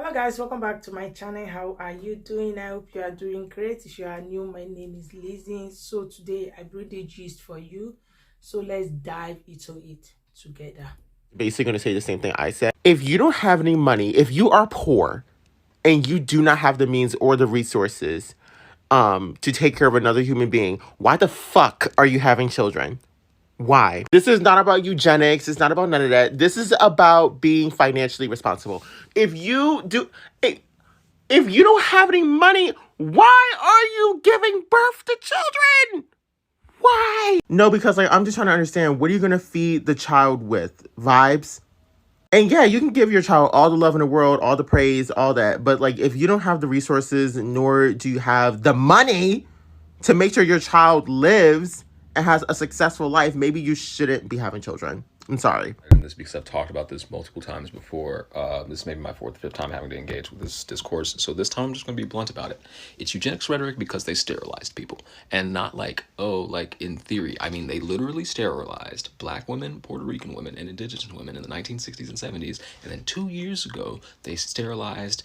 Hello guys, welcome back to my channel. How are you doing? I hope you are doing great. If you are new, my name is Lizzie. So today I bring the gist for you, so let's dive into it together. Basically going to say the same thing I said. If you don't have any money, if you are poor and you do not have the means or the resources to take care of another human being, why the fuck are you having children? Why? This is not about eugenics. It's not about none of that. This is about being financially responsible. If you don't have any money, why are you giving birth to children? Why? No, because I'm just trying to understand, what are you going to feed the child with? Vibes? And yeah, you can give your child all the love in the world, all the praise, all that. But if you don't have the resources, nor do you have the money to make sure your child lives and has a successful life, maybe you shouldn't be having children. I'm sorry. And this because I've talked about this multiple times before. This may be my fourth or fifth time having to engage with this discourse. So this time I'm just going to be blunt about it. It's eugenics rhetoric because they sterilized people. And not in theory. I mean, they literally sterilized black women, Puerto Rican women, and indigenous women in the 1960s and 70s. And then 2 years ago, they sterilized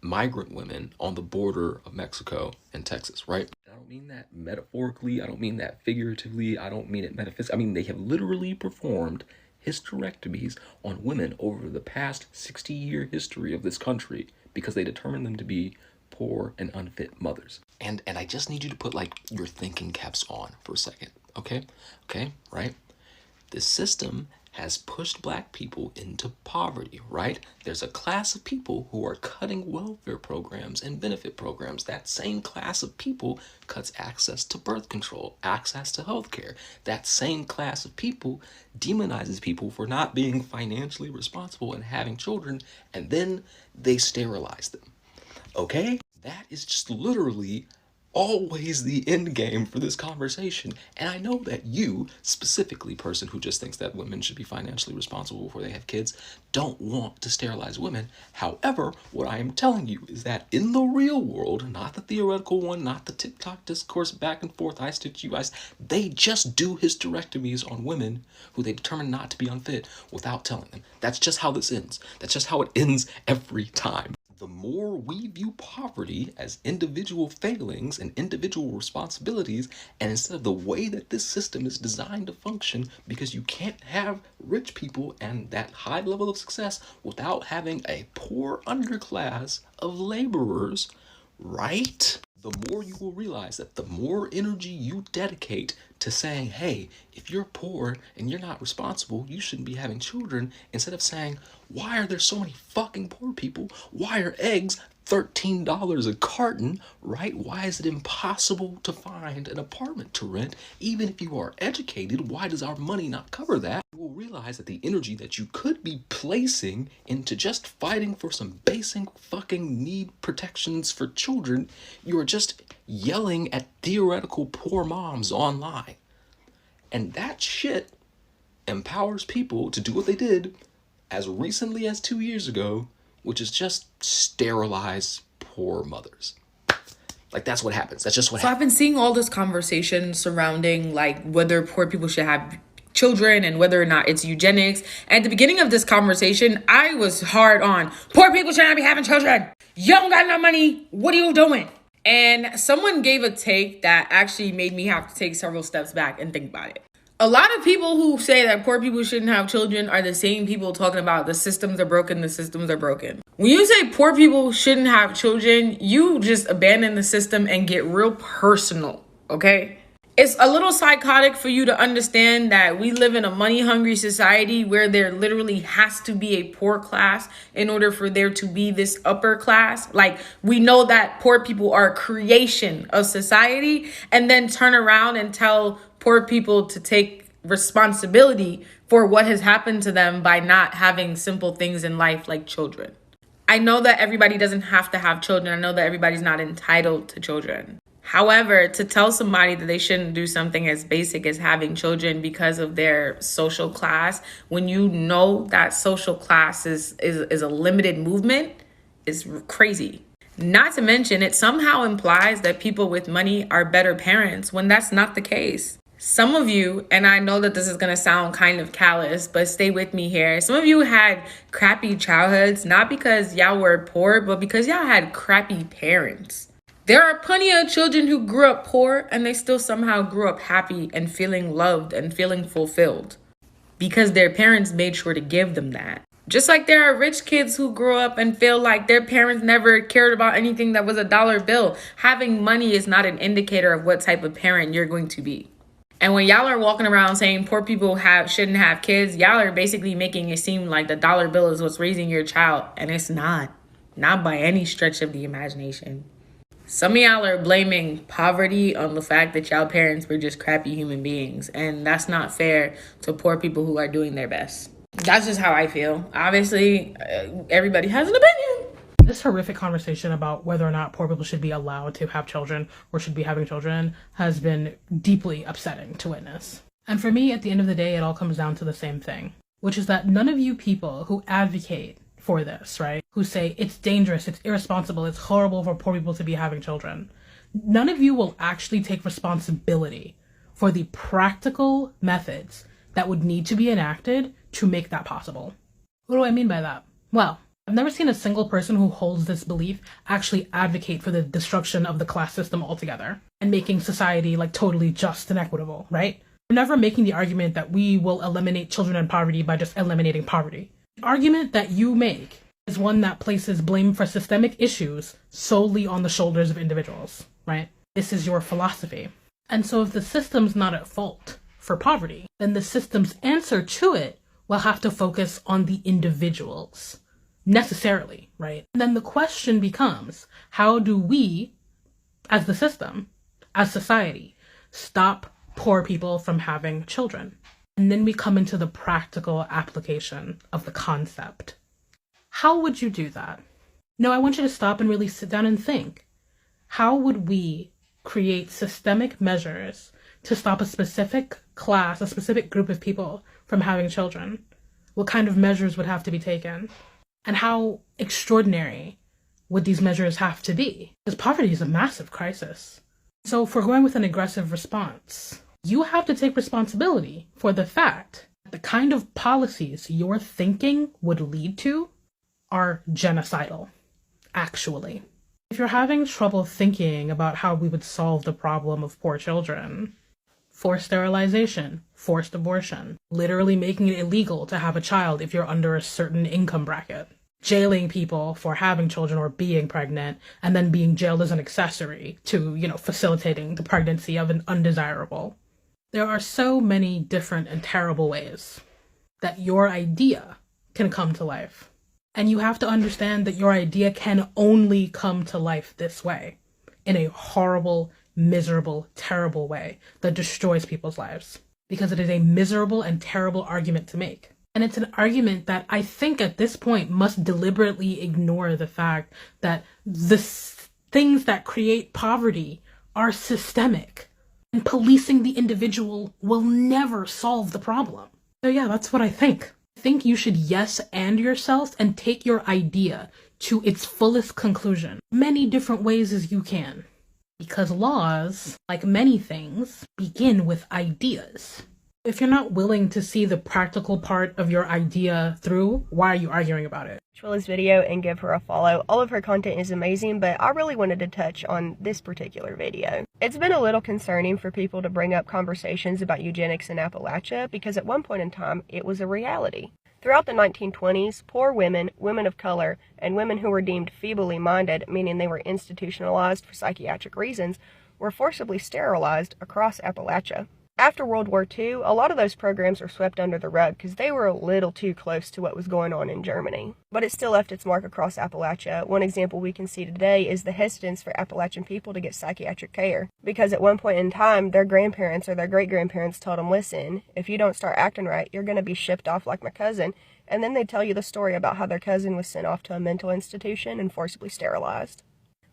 migrant women on the border of Mexico and Texas, right? I don't mean that metaphorically. I don't mean that figuratively. I don't mean it metaphysically. I mean, they have literally performed hysterectomies on women over the past 60-year history of this country because they determined them to be poor and unfit mothers. And I just need you to put your thinking caps on for a second, okay? Okay, right? This system has pushed black people into poverty, right? There's a class of people who are cutting welfare programs and benefit programs. That same class of people cuts access to birth control, access to healthcare. That same class of people demonizes people for not being financially responsible and having children, and then they sterilize them, okay? That is just literally always the end game for this conversation. And I know that you, specifically, person who just thinks that women should be financially responsible before they have kids, don't want to sterilize women. However, what I am telling you is that in the real world, not the theoretical one, not the TikTok discourse back and forth, I stitch you, they just do hysterectomies on women who they determine not to be unfit without telling them. That's just how this ends. That's just how it ends every time. The more we view poverty as individual failings and individual responsibilities, and instead of the way that this system is designed to function, because you can't have rich people and that high level of success without having a poor underclass of laborers, right? The more you will realize that the more energy you dedicate to saying, hey, if you're poor and you're not responsible, you shouldn't be having children, instead of saying, why are there so many fucking poor people? Why are eggs $13 a carton, right? Why is it impossible to find an apartment to rent? Even if you are educated, why does our money not cover that? You will realize that the energy that you could be placing into just fighting for some basic fucking need protections for children, you are just yelling at theoretical poor moms online. And that shit empowers people to do what they did as recently as 2 years ago, which is just sterilize poor mothers. That's what happens. That's just what happens. So I've been seeing all this conversation surrounding whether poor people should have children and whether or not it's eugenics. At the beginning of this conversation, I was hard on poor people should not be having children. You don't got no money. What are you doing? And someone gave a take that actually made me have to take several steps back and think about it. A lot of people who say that poor people shouldn't have children are the same people talking about the systems are broken, the systems are broken. When you say poor people shouldn't have children, you just abandon the system and get real personal, okay? It's a little psychotic for you to understand that we live in a money-hungry society where there literally has to be a poor class in order for there to be this upper class. We know that poor people are a creation of society, and then turn around and tell poor people to take responsibility for what has happened to them by not having simple things in life like children. I know that everybody doesn't have to have children. I know that everybody's not entitled to children. However, to tell somebody that they shouldn't do something as basic as having children because of their social class, when you know that social class is a limited movement, is crazy. Not to mention, it somehow implies that people with money are better parents when that's not the case. Some of you, and I know that this is going to sound kind of callous, but stay with me here. Some of you had crappy childhoods, not because y'all were poor, but because y'all had crappy parents. There are plenty of children who grew up poor and they still somehow grew up happy and feeling loved and feeling fulfilled because their parents made sure to give them that. Just like there are rich kids who grow up and feel like their parents never cared about anything that was a dollar bill. Having money is not an indicator of what type of parent you're going to be. And when y'all are walking around saying poor people shouldn't have kids, y'all are basically making it seem like the dollar bill is what's raising your child. And it's not. Not by any stretch of the imagination. Some of y'all are blaming poverty on the fact that y'all parents were just crappy human beings. And that's not fair to poor people who are doing their best. That's just how I feel. Obviously, everybody has an opinion. This horrific conversation about whether or not poor people should be allowed to have children or should be having children has been deeply upsetting to witness. And for me, at the end of the day, it all comes down to the same thing, which is that none of you people who advocate for this, right, who say it's dangerous, it's irresponsible, it's horrible for poor people to be having children, none of you will actually take responsibility for the practical methods that would need to be enacted to make that possible. What do I mean by that? Well, I've never seen a single person who holds this belief actually advocate for the destruction of the class system altogether and making society like totally just and equitable, right? They're never making the argument that we will eliminate children and poverty by just eliminating poverty. The argument that you make is one that places blame for systemic issues solely on the shoulders of individuals, right? This is your philosophy. And so if the system's not at fault for poverty, then the system's answer to it will have to focus on the individuals. Necessarily, right? And then the question becomes, how do we, as the system, as society, stop poor people from having children? And then we come into the practical application of the concept. How would you do that? No, I want you to stop and really sit down and think. How would we create systemic measures to stop a specific class, a specific group of people from having children? What kind of measures would have to be taken? And how extraordinary would these measures have to be? Because poverty is a massive crisis. So if we're going with an aggressive response, you have to take responsibility for the fact that the kind of policies you're thinking would lead to are genocidal, actually. If you're having trouble thinking about how we would solve the problem of poor children, forced sterilization, forced abortion, literally making it illegal to have a child if you're under a certain income bracket, jailing people for having children or being pregnant, and then being jailed as an accessory to, facilitating the pregnancy of an undesirable. There are so many different and terrible ways that your idea can come to life. And you have to understand that your idea can only come to life this way, in a horrible, miserable, terrible way that destroys people's lives. Because it is a miserable and terrible argument to make. And it's an argument that I think at this point must deliberately ignore the fact that the things that create poverty are systemic. And policing the individual will never solve the problem. So yeah, that's what I think. I think you should yes and yourself and take your idea to its fullest conclusion. Many different ways as you can. Because laws, like many things, begin with ideas. If you're not willing to see the practical part of your idea through, why are you arguing about it? This video and give her a follow. All of her content is amazing, but I really wanted to touch on this particular video. It's been a little concerning for people to bring up conversations about eugenics in Appalachia because at one point in time, it was a reality. Throughout the 1920s, poor women, women of color, and women who were deemed feebly minded, meaning they were institutionalized for psychiatric reasons, were forcibly sterilized across Appalachia. After World War II, a lot of those programs were swept under the rug because they were a little too close to what was going on in Germany. But it still left its mark across Appalachia. One example we can see today is the hesitance for Appalachian people to get psychiatric care. Because at one point in time, their grandparents or their great-grandparents told them, listen, if you don't start acting right, you're going to be shipped off like my cousin. And then they tell you the story about how their cousin was sent off to a mental institution and forcibly sterilized.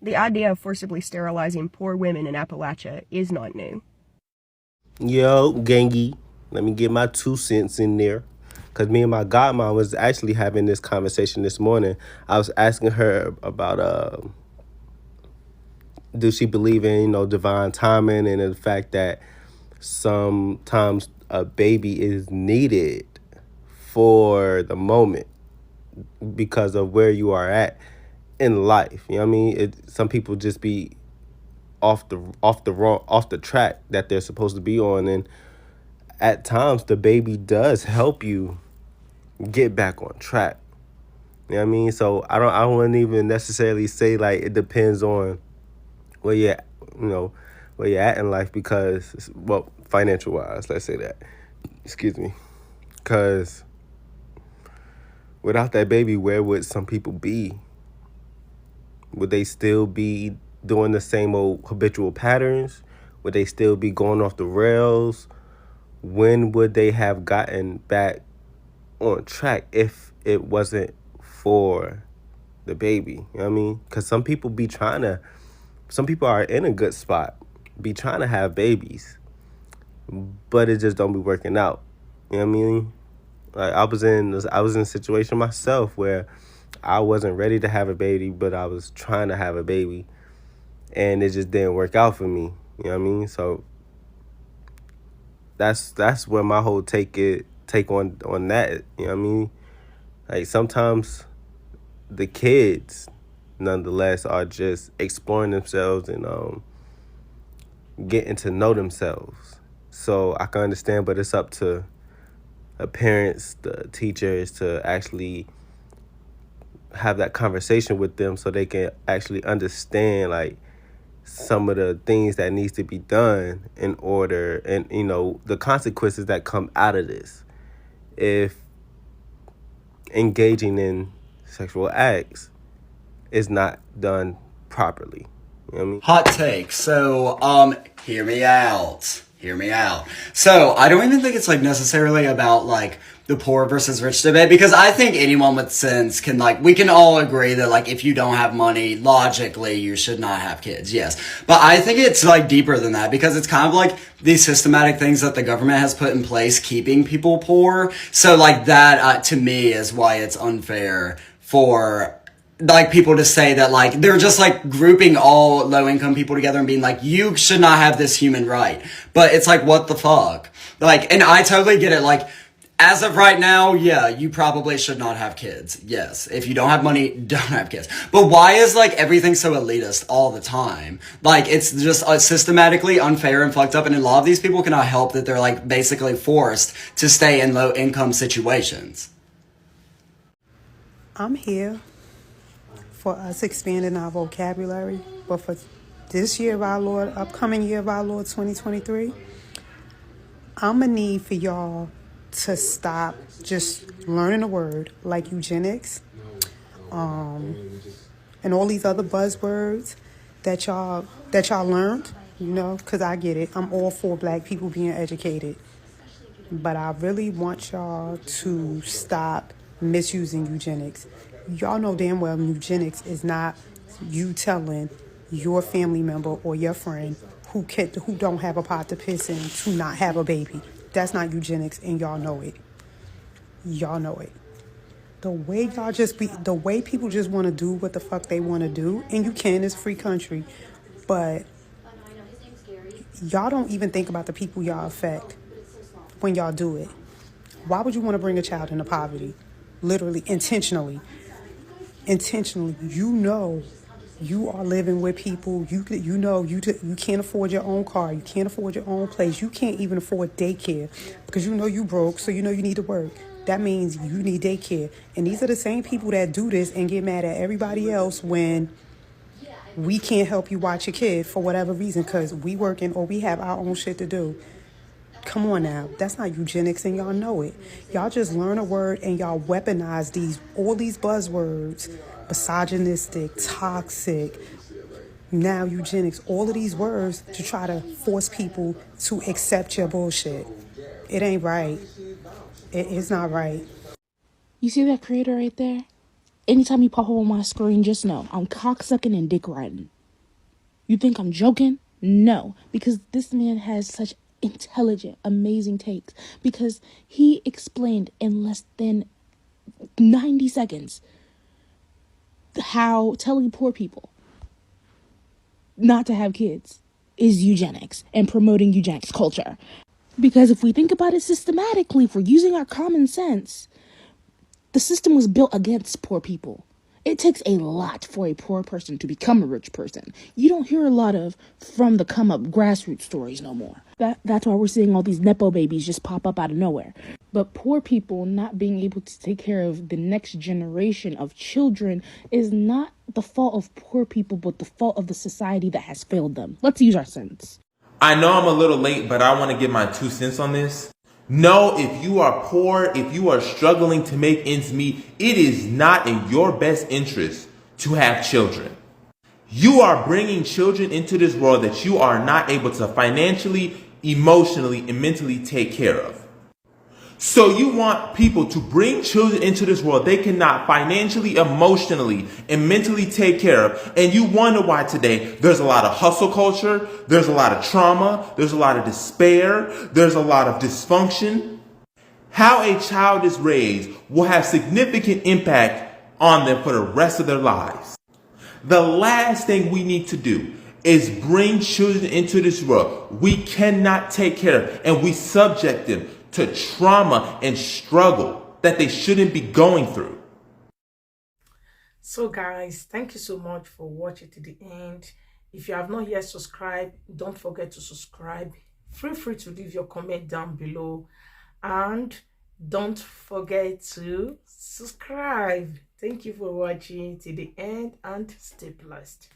The idea of forcibly sterilizing poor women in Appalachia is not new. Yo, gangy, let me get my 2 cents in there. Because me and my godmom was actually having this conversation this morning. I was asking her about, does she believe in, divine timing and the fact that sometimes a baby is needed for the moment because of where you are at in life. You know what I mean? Some people just be off the track that they're supposed to be on, and at times the baby does help you get back on track. You know what I mean? So I wouldn't even necessarily say like it depends on where you're where you're at in life, because, well, financial wise, let's say that. Excuse me. Because without that baby, where would some people be? Would they still be doing the same old habitual patterns? Would they still be going off the rails? When would they have gotten back on track if it wasn't for the baby? You know what I mean? Because some people are in a good spot, be trying to have babies, but it just don't be working out. You know what I mean? Like I was in a situation myself where I wasn't ready to have a baby, but I was trying to have a baby, and it just didn't work out for me. You know what I mean? So that's where my whole take on that. You know what I mean? Like sometimes the kids, nonetheless, are just exploring themselves and getting to know themselves. So I can understand, but it's up to the parents, the teachers, to actually have that conversation with them so they can actually understand like some of the things that needs to be done in order, and the consequences that come out of this if engaging in sexual acts is not done properly. You know what I mean? Hot take. So, hear me out. Hear me out. So, I don't even think it's, like, necessarily about, like, the poor versus rich debate, because I think anyone with sense can, like, we can all agree that, like, if you don't have money, logically, you should not have kids, yes. But I think it's, like, deeper than that, because it's kind of like these systematic things that the government has put in place keeping people poor. So, like, that, to me, is why it's unfair for like people to say that like they're just like grouping all low income people together and being like, you should not have this human right. But it's like, what the fuck? Like, and I totally get it. Like, as of right now, yeah, you probably should not have kids. Yes. If you don't have money, don't have kids. But why is like everything so elitist all the time? Like, it's just systematically unfair and fucked up. And a lot of these people cannot help that they're like basically forced to stay in low income situations. I'm here for us expanding our vocabulary, but for this year of our Lord, upcoming year of our Lord 2023, I'm gonna need for y'all to stop just learning a word like eugenics, and all these other buzzwords that y'all learned, because I get it. I'm all for black people being educated, but I really want y'all to stop misusing eugenics. Y'all know damn well eugenics is not you telling your family member or your friend who don't have a pot to piss in to not have a baby. That's not eugenics, and y'all know it. Y'all know it. The way people just want to do what the fuck they want to do, and you can, it's a free country, but y'all don't even think about the people y'all affect when y'all do it. Why would you want to bring a child into poverty? Literally, intentionally, you are living with people. You can't afford your own car. You can't afford your own place. You can't even afford daycare because you broke, so you need to work. That means you need daycare. And these are the same people that do this and get mad at everybody else when we can't help you watch your kid for whatever reason because we working or we have our own shit to do. Come on now. That's not eugenics, and y'all know it. Y'all just learn a word and y'all weaponize all these buzzwords. Misogynistic, toxic, now eugenics, all of these words to try to force people to accept your bullshit. It ain't right. It's not right. You see that creator right there? Anytime you pop up on my screen, just know I'm cocksucking and dick riding. You think I'm joking? No, because this man has such intelligent, amazing takes, because he explained in less than 90 seconds how telling poor people not to have kids is eugenics and promoting eugenics culture. Because if we think about it systematically, if we're using our common sense, the system was built against poor people. It takes a lot for a poor person to become a rich person. You don't hear a lot of from the come up grassroots stories no more. That's why we're seeing all these Nepo babies just pop up out of nowhere. But poor people not being able to take care of the next generation of children is not the fault of poor people, but the fault of the society that has failed them. Let's use our sense. I know I'm a little late, but I want to give my 2 cents on this. No, if you are poor, if you are struggling to make ends meet, it is not in your best interest to have children. You are bringing children into this world that you are not able to financially, emotionally, and mentally take care of. So you want people to bring children into this world they cannot financially, emotionally, and mentally take care of. And you wonder why today there's a lot of hustle culture, there's a lot of trauma, there's a lot of despair, there's a lot of dysfunction. How a child is raised will have significant impact on them for the rest of their lives. The last thing we need to do is bring children into this world we cannot take care of, and we subject them to trauma and struggle that they shouldn't be going through. So guys, thank you so much for watching to the end. If you have not yet subscribed, don't forget to subscribe. Feel free to leave your comment down below, and don't forget to subscribe. Thank you for watching to the end, and stay blessed.